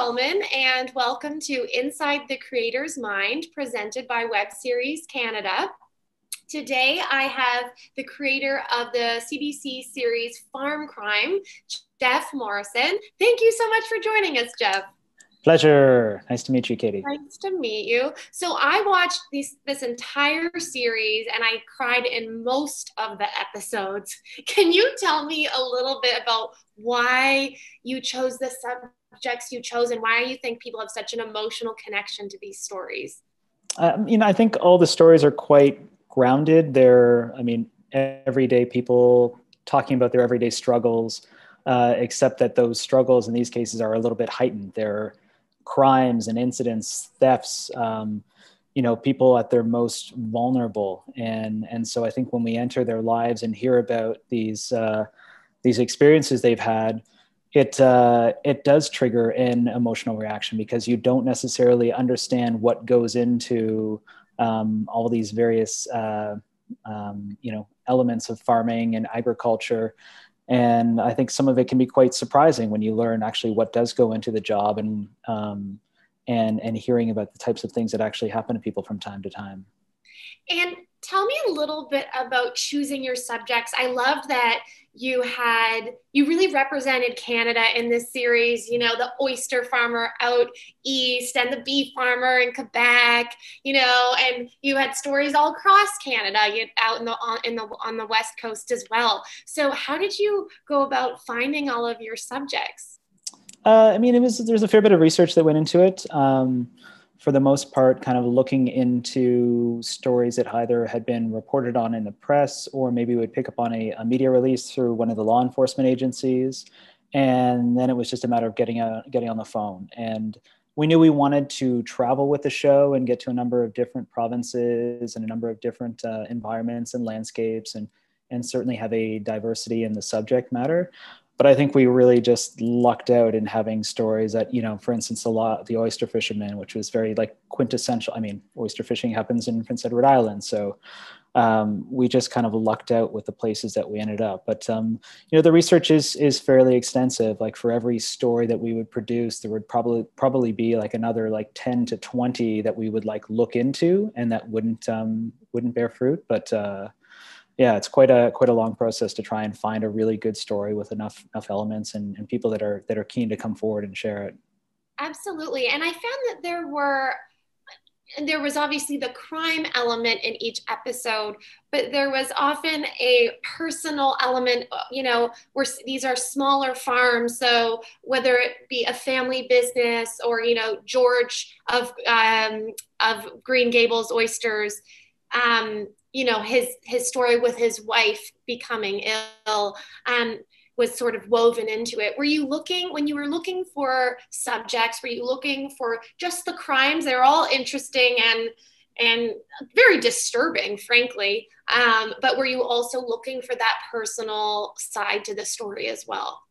Uhlmann, and welcome to Inside the Creator's Mind, presented by Web Series Canada. Today, I have the creator of the CBC series Farm Crime, Geoff Morrison. Thank you so much for joining us, Geoff. Pleasure. Nice to meet you, Katie. Nice to meet you. So I watched this entire series and I cried in most of the episodes. Can you tell me a little bit about why you chose the subjects you chose and why you think people have such an emotional connection to these stories? I think all the stories are quite grounded. They're, everyday people talking about their everyday struggles, except that those struggles in these cases are a little bit heightened. They're crimes and incidents, thefts, people at their most vulnerable. And so I think when we enter their lives and hear about these experiences they've had, it does trigger an emotional reaction because you don't necessarily understand what goes into all these various elements of farming and agriculture. And I think some of it can be quite surprising when you learn actually what does go into the job and hearing about the types of things that actually happen to people from time to time. And tell me a little bit about choosing your subjects. I loved that you really represented Canada in this series, the oyster farmer out east and the bee farmer in Quebec, and you had stories all across Canada, out on the West Coast as well. So how did you go about finding all of your subjects? There's a fair bit of research that went into it. For the most part, kind of looking into stories that either had been reported on in the press or maybe would pick up on a media release through one of the law enforcement agencies. And then it was just a matter of getting on the phone. And we knew we wanted to travel with the show and get to a number of different provinces and a number of different environments and landscapes and certainly have a diversity in the subject matter. But I think we really just lucked out in having stories that, for instance, the oyster fisherman, which was very quintessential. Oyster fishing happens in Prince Edward Island. So we just kind of lucked out with the places that we ended up. But, the research is fairly extensive. Like for every story that we would produce, there would probably be another 10 to 20 that we would look into and that wouldn't bear fruit. But, yeah, it's quite a long process to try and find a really good story with enough elements and people that are keen to come forward and share it. Absolutely. And I found that there was obviously the crime element in each episode, but there was often a personal element, where these are smaller farms. So whether it be a family business or, George of Green Gables Oysters, his story with his wife becoming ill was sort of woven into it. When you were looking for subjects, were you looking for just the crimes? They're all interesting and very disturbing, frankly. But were you also looking for that personal side to the story as well?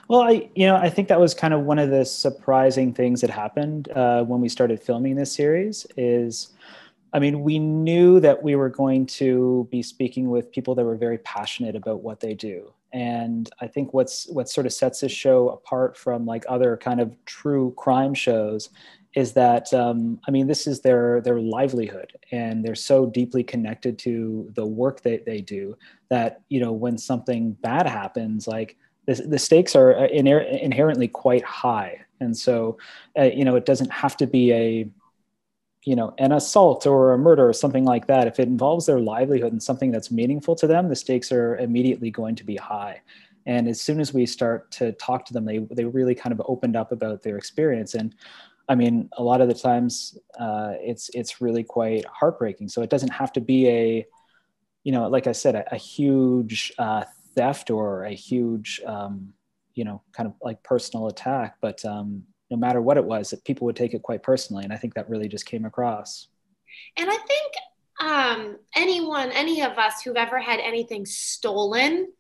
Well, I think that was kind of one of the surprising things that happened when we started filming this series is, we knew that we were going to be speaking with people that were very passionate about what they do. And I think what sort of sets this show apart from other kind of true crime shows is that, this is their livelihood and they're so deeply connected to the work that they do that, when something bad happens, the stakes are inherently quite high. And so, it doesn't have to be an assault or a murder or something like that. If it involves their livelihood and something that's meaningful to them, the stakes are immediately going to be high. And as soon as we start to talk to them, they really kind of opened up about their experience. And a lot of the times it's really quite heartbreaking. So it doesn't have to be like I said, a huge theft or a huge, kind of personal attack, but no matter what it was, that people would take it quite personally. And I think that really just came across. And I think any of us who've ever had anything stolen,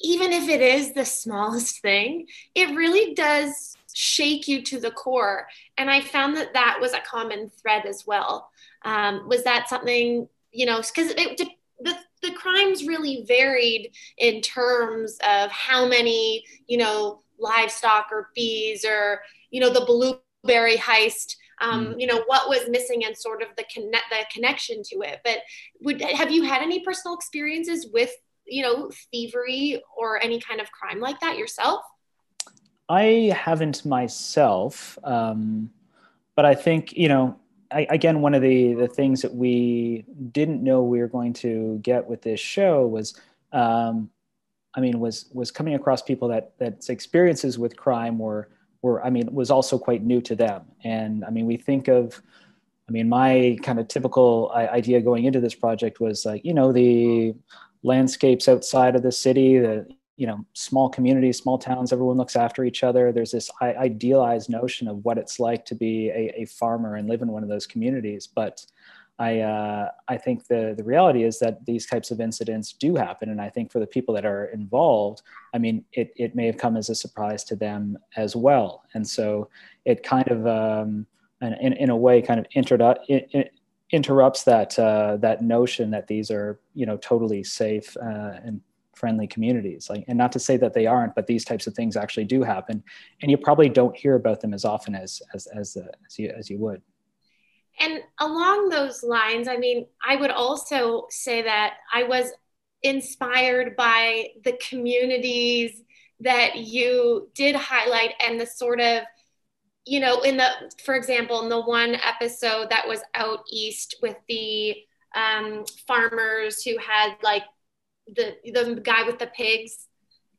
even if it is the smallest thing, it really does shake you to the core. And I found that was a common thread as well. Was that something, because the crimes really varied in terms of how many, livestock or bees or, the Berry heist, Mm. you know, what was missing and sort of the connection to it. But have you had any personal experiences with, you know, thievery or any kind of crime like that yourself? I haven't myself, but I think, you know, again, one of the things that we didn't know we were going to get with this show was, um, I mean, was coming across people that's experiences with crime were, I mean, was also quite new to them. And I mean, we think of, I mean, my kind of typical idea going into this project was like, you know, the landscapes outside of the city, the, you know, small communities, small towns, everyone looks after each other. There's this idealized notion of what it's like to be a farmer and live in one of those communities. But I think the reality is that these types of incidents do happen. And I think for the people that are involved, I mean, it may have come as a surprise to them as well. And so it kind of, and in a way kind of interrupts that that notion that these are, you know, totally safe and friendly communities. Like, and not to say that they aren't, but these types of things actually do happen, and you probably don't hear about them as often as you would. And along those lines, I mean, I would also say that I was inspired by the communities that you did highlight and the sort of, you know, in the, for example, in the one episode that was out east with the farmers who had like the guy with the pigs.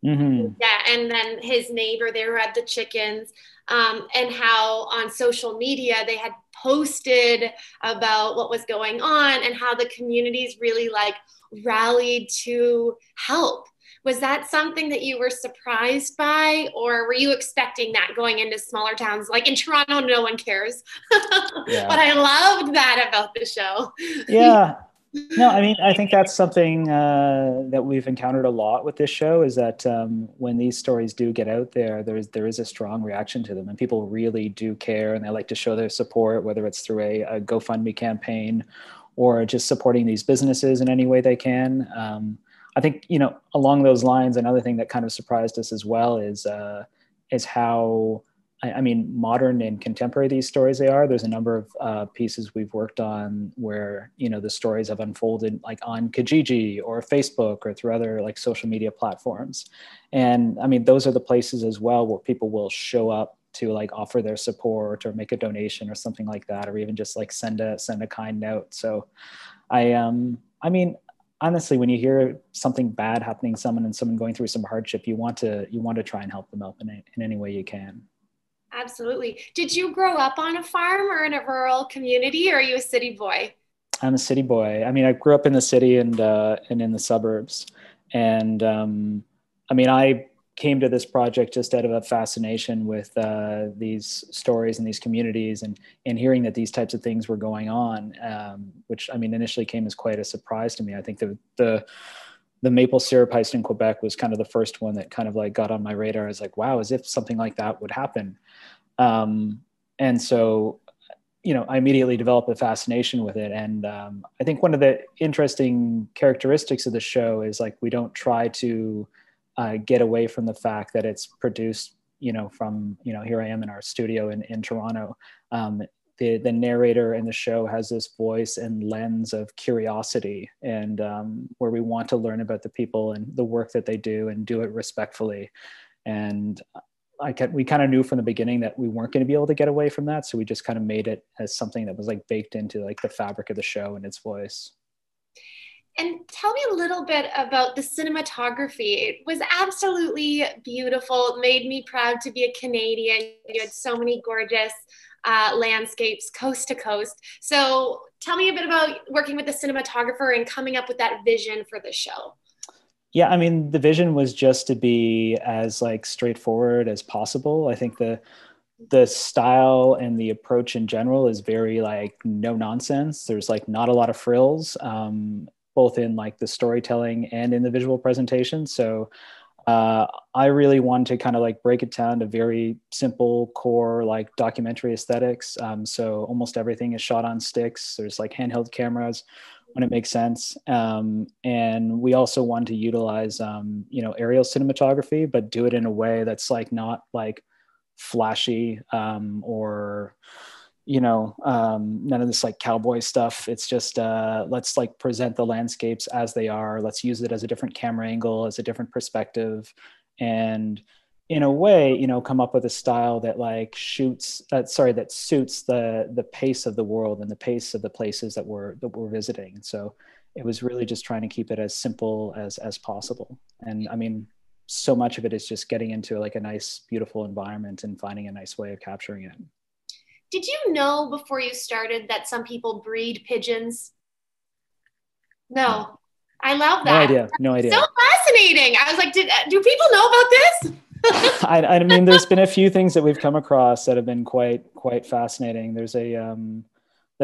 Mm-hmm. Yeah, and then his neighbor there who had the chickens, and how on social media they had posted about what was going on and how the communities really like rallied to help. Was that something that you were surprised by, or were you expecting that going into smaller towns? Like in Toronto, no one cares. But Yeah. I loved that about the show. Yeah. No, I mean, I think that's something that we've encountered a lot with this show is that when these stories do get out there, there is a strong reaction to them, and people really do care, and they like to show their support, whether it's through a GoFundMe campaign or just supporting these businesses in any way they can. I think, you know, along those lines, another thing that kind of surprised us as well is how, I mean, modern and contemporary these stories they are. There's a number of pieces we've worked on where, you know, the stories have unfolded like on Kijiji or Facebook or through other like social media platforms. And I mean, those are the places as well where people will show up to like offer their support or make a donation or something like that, or even just like send a kind note. So I mean, honestly, when you hear something bad happening to someone and someone going through some hardship, you want to try and help them out in any way you can. Absolutely. Did you grow up on a farm or in a rural community, or are you a city boy? I'm a city boy. I mean, I grew up in the city and in the suburbs, and I mean, I came to this project just out of a fascination with these stories and these communities, and hearing that these types of things were going on, which I mean, initially came as quite a surprise to me. I think the maple syrup heist in Quebec was kind of the first one that kind of like got on my radar. I was like, wow, as if something like that would happen. Um, and so, you know, I immediately developed a fascination with it. And I think one of the interesting characteristics of the show is like we don't try to get away from the fact that it's produced, you know, from, you know, here I am in our studio in Toronto. The narrator in the show has this voice and lens of curiosity, and where we want to learn about the people and the work that they do and do it respectfully. And we kind of knew from the beginning that we weren't going to be able to get away from that. So we just kind of made it as something that was like baked into like the fabric of the show and its voice. And tell me a little bit about the cinematography. It was absolutely beautiful. It made me proud to be a Canadian. You had so many gorgeous landscapes coast to coast. So tell me a bit about working with the cinematographer and coming up with that vision for the show. Yeah, I mean, the vision was just to be as like straightforward as possible. I think the style and the approach in general is very like no nonsense. There's like not a lot of frills, both in like the storytelling and in the visual presentation. So I really wanted to kind of like break it down to very simple core like documentary aesthetics. So almost everything is shot on sticks. There's like handheld cameras when it makes sense. And we also wanted to utilize, you know, aerial cinematography, but do it in a way that's like not like flashy or none of this like cowboy stuff. It's just let's like present the landscapes as they are. Let's use it as a different camera angle, as a different perspective, and in a way, come up with a style that like that suits the pace of the world and the pace of the places that we're visiting. And so it was really just trying to keep it as simple as possible. And I mean, so much of it is just getting into like a nice, beautiful environment and finding a nice way of capturing it. Did you know before you started that some people breed pigeons? No, No. I love no that. idea. No So idea. fascinating. I was like, do people know about this? I mean, there's been a few things that we've come across that have been quite fascinating. There's the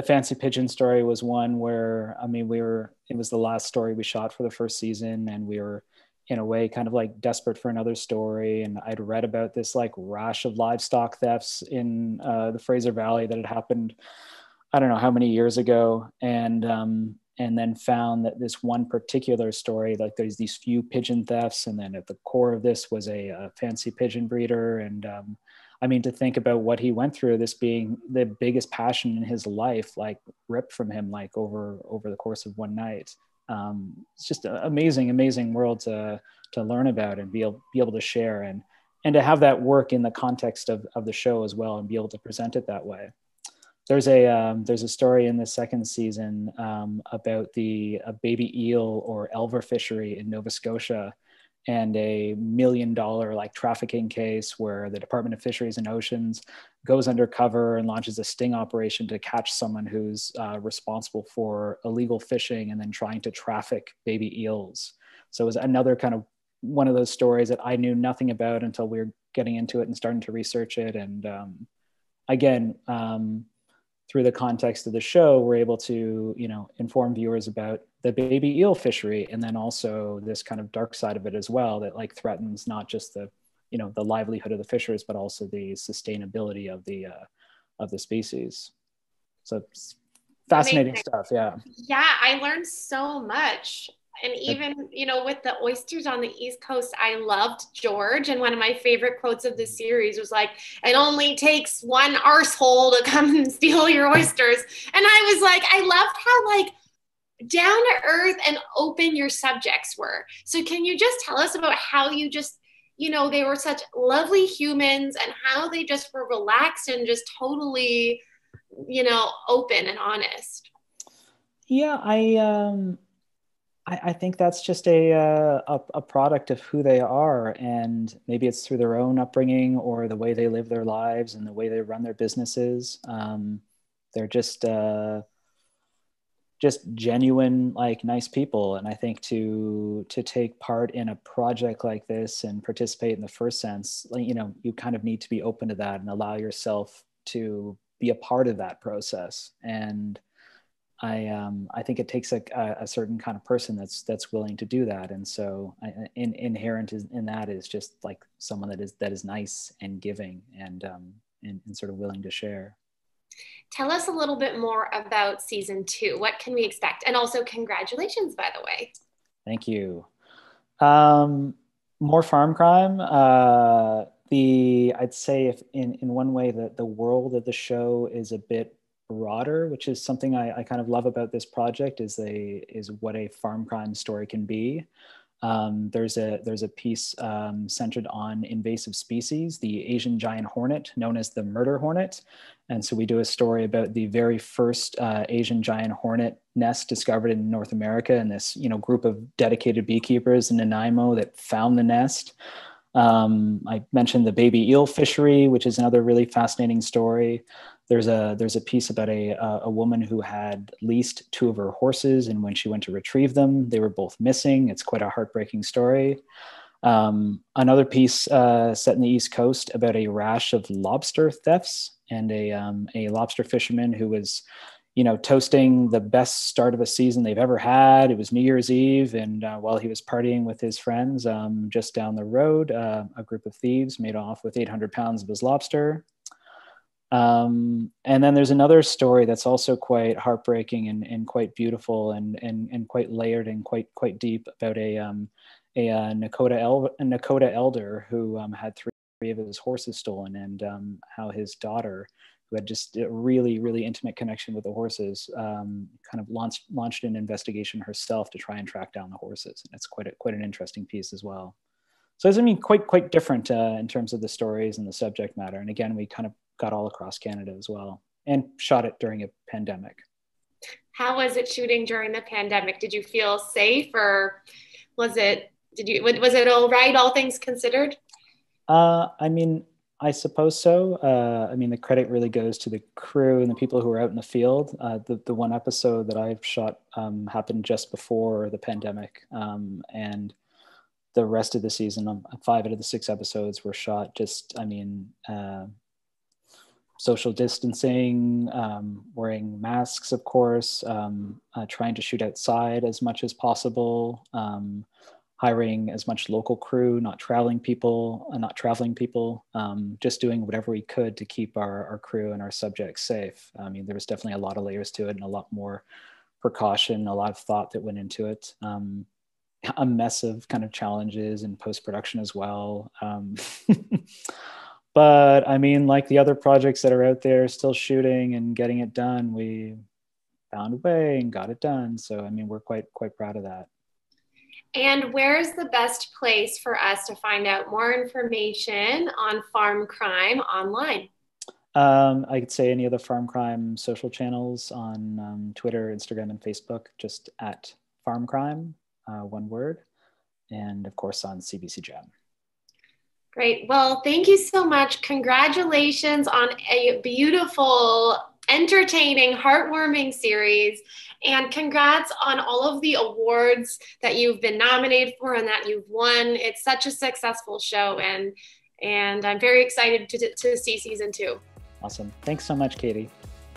fancy pigeon story was one where, I mean, it was the last story we shot for the first season, and we were in a way kind of like desperate for another story. And I'd read about this like rash of livestock thefts in the Fraser Valley that had happened, I don't know how many years ago. And then found that this one particular story, like there's these few pigeon thefts, and then at the core of this was a fancy pigeon breeder. And I mean, to think about what he went through, this being the biggest passion in his life, like ripped from him, like over the course of one night. It's just an amazing world to learn about and be able to share, and to have that work in the context of the show as well, and be able to present it that way. There's a story in the second season about a baby eel or elver fishery in Nova Scotia, and $1 million like trafficking case where the Department of Fisheries and Oceans goes undercover and launches a sting operation to catch someone who's responsible for illegal fishing and then trying to traffic baby eels. So it was another kind of one of those stories that I knew nothing about until we were getting into it and starting to research it. And again, through the context of the show, we're able to, inform viewers about the baby eel fishery, and then also this kind of dark side of it as well, that like threatens not just the livelihood of the fishers, but also the sustainability of the species. So it's fascinating Amazing. stuff. Yeah. Yeah, I learned so much. And Good. even, with the oysters on the East Coast, I loved George. And one of my favorite quotes of the series was like, it only takes one arsehole to come and steal your oysters. And I was like, I loved how like down to earth and open your subjects were. So can you just tell us about how you just, they were such lovely humans, and how they just were relaxed and just totally, open and honest? Yeah, I think that's just a product of who they are, and maybe it's through their own upbringing or the way they live their lives and the way they run their businesses. They're just genuine, like nice people. And I think to take part in a project like this and participate in the first sense, like, you kind of need to be open to that and allow yourself to be a part of that process. And I think it takes a certain kind of person that's willing to do that. And so inherent in that is just like someone that is nice and giving, and sort of willing to share. Tell us a little bit more about season 2. What can we expect? And also, congratulations, by the way. Thank you. More farm crime. I'd say if in one way that the world of the show is a bit broader, which is something I kind of love about this project, is what a farm crime story can be. There's a piece centered on invasive species, the Asian giant hornet, known as the murder hornet. And so we do a story about the very first Asian giant hornet nest discovered in North America, and this group of dedicated beekeepers in Nanaimo that found the nest. I mentioned the baby eel fishery, which is another really fascinating story. There's a piece about a woman who had leased 2 of her horses, and when she went to retrieve them, they were both missing. It's quite a heartbreaking story. Another piece set in the East Coast about a rash of lobster thefts, and a lobster fisherman who was, toasting the best start of a season they've ever had. It was New Year's Eve, and while he was partying with his friends, just down the road, a group of thieves made off with 800 pounds of his lobster. And then there's another story that's also quite heartbreaking and quite beautiful and quite layered and quite deep about a Nakota elder who had 3 three of his horses stolen, and how his daughter, who had just a really, really intimate connection with the horses, kind of launched an investigation herself to try and track down the horses. And it's quite an interesting piece as well. So it's, I mean, quite different in terms of the stories and the subject matter. And again, we kind of got all across Canada as well, and shot it during a pandemic. How was it shooting during the pandemic? Did you feel safe, or was it all right, all things considered? I mean, I suppose so. I mean, the credit really goes to the crew and the people who were out in the field. The one episode that I've shot happened just before the pandemic, and the rest of the season, 5 out of the 6 episodes were shot just, I mean, social distancing, wearing masks, of course, trying to shoot outside as much as possible, hiring as much local crew, not traveling people, just doing whatever we could to keep our crew and our subjects safe. I mean, there was definitely a lot of layers to it and a lot more precaution, a lot of thought that went into it. A mess of kind of challenges in post-production as well. But I mean, like the other projects that are out there still shooting and getting it done, we found a way and got it done. So, I mean, we're quite proud of that. And where's the best place for us to find out more information on farm crime online? I could say any of the farm crime social channels on Twitter, Instagram, and Facebook, just at farm crime, one word. And of course on CBC Gem. Great. Well, thank you so much. Congratulations on a beautiful, entertaining, heartwarming series. And congrats on all of the awards that you've been nominated for and that you've won. It's such a successful show, and I'm very excited to see season 2. Awesome. Thanks so much, Katie.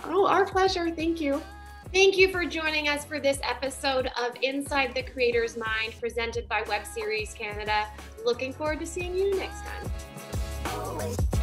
Oh, our pleasure. Thank you. Thank you for joining us for this episode of Inside the Creator's Mind, presented by Web Series Canada. Looking forward to seeing you next time.